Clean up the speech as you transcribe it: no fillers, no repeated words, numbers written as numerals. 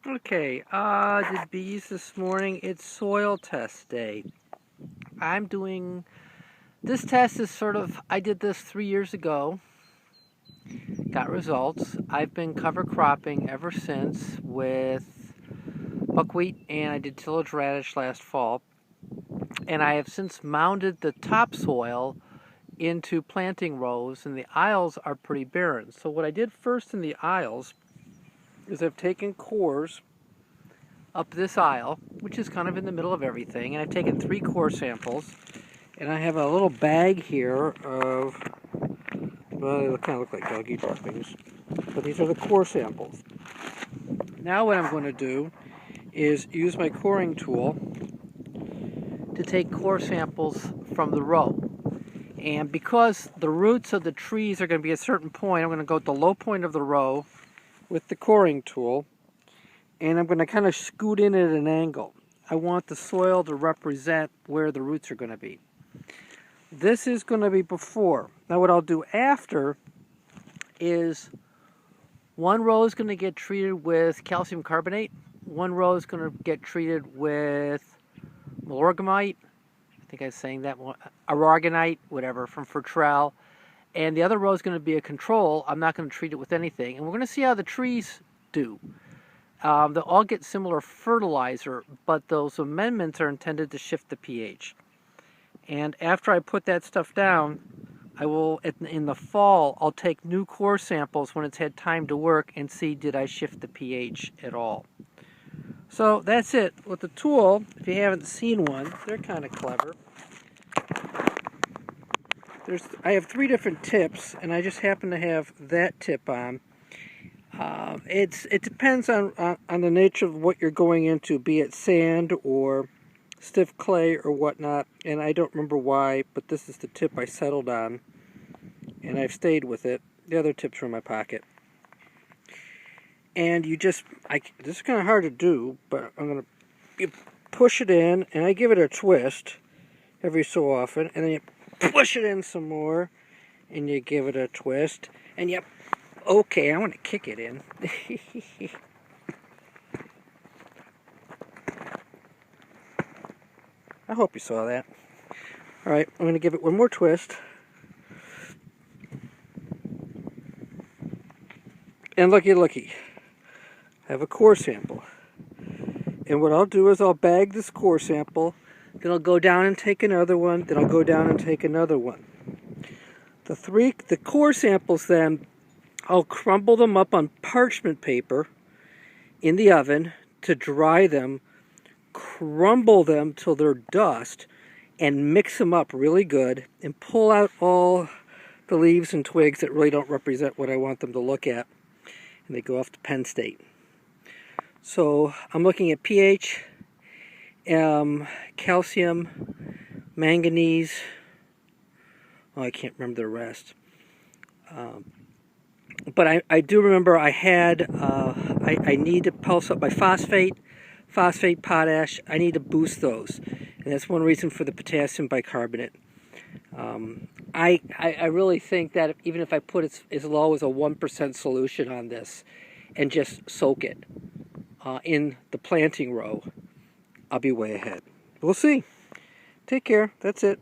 Okay, the bees this morning, it's soil test day. I'm doing, this test is sort of, I did this 3 years ago, got results. I've been cover cropping ever since with buckwheat, and I did tillage radish last fall. And I have since mounded the topsoil into planting rows, and the aisles are pretty barren. So what I did first in the aisles is I've taken cores up this aisle, which is kind of in the middle of everything, and I've taken 3 core samples, and I have a little bag here of, well, they kind of look like doggy droppings, but these are the core samples. Now what I'm going to do is use my coring tool to take core samples from the row. And because the roots of the trees are going to be at a certain point, I'm going to go at the low point of the row with the coring tool, and I'm going to kind of scoot in at an angle. I want the soil to represent where the roots are going to be. This is going to be before. Now what I'll do after is one row is going to get treated with calcium carbonate, one row is going to get treated with Milorgamite, I think I was saying that one, Aragonite, whatever, from Fertrell, and the other row is going to be a control. I'm not going to treat it with anything, and we're going to see how the trees do. They'll all get similar fertilizer, but those amendments are intended to shift the pH. And after I put that stuff down, I will, in the fall, I'll take new core samples when it's had time to work and see did I shift the pH at all. So that's it. With the tool, if you haven't seen one, they're kind of clever. I have 3 different tips, and I just happen to have that tip on. It depends on the nature of what you're going into, be it sand or stiff clay or whatnot, and I don't remember why, but this is the tip I settled on, and I've stayed with it. The other tips are in my pocket. And this is kind of hard to do, but you push it in, and I give it a twist every so often, and then you push it in some more, and you give it a twist, and you, okay, I want to kick it in. I hope you saw that. Alright, I'm going to give it one more twist. And looky, I have a core sample. And what I'll do is I'll bag this core sample, then I'll go down and take another one, then I'll go down and take another one. The core samples then, I'll crumble them up on parchment paper in the oven to dry them, crumble them till they're dust, and mix them up really good, and pull out all the leaves and twigs that really don't represent what I want them to look at, and they go off to Penn State. So I'm looking at pH, calcium, manganese, I can't remember the rest. But I do remember I need to pulse up my phosphate, potash. I need to boost those. And that's one reason for the potassium bicarbonate. I really think that even if I put it as low as a 1% solution on this and just soak it in the planting row, I'll be way ahead. We'll see. Take care. That's it.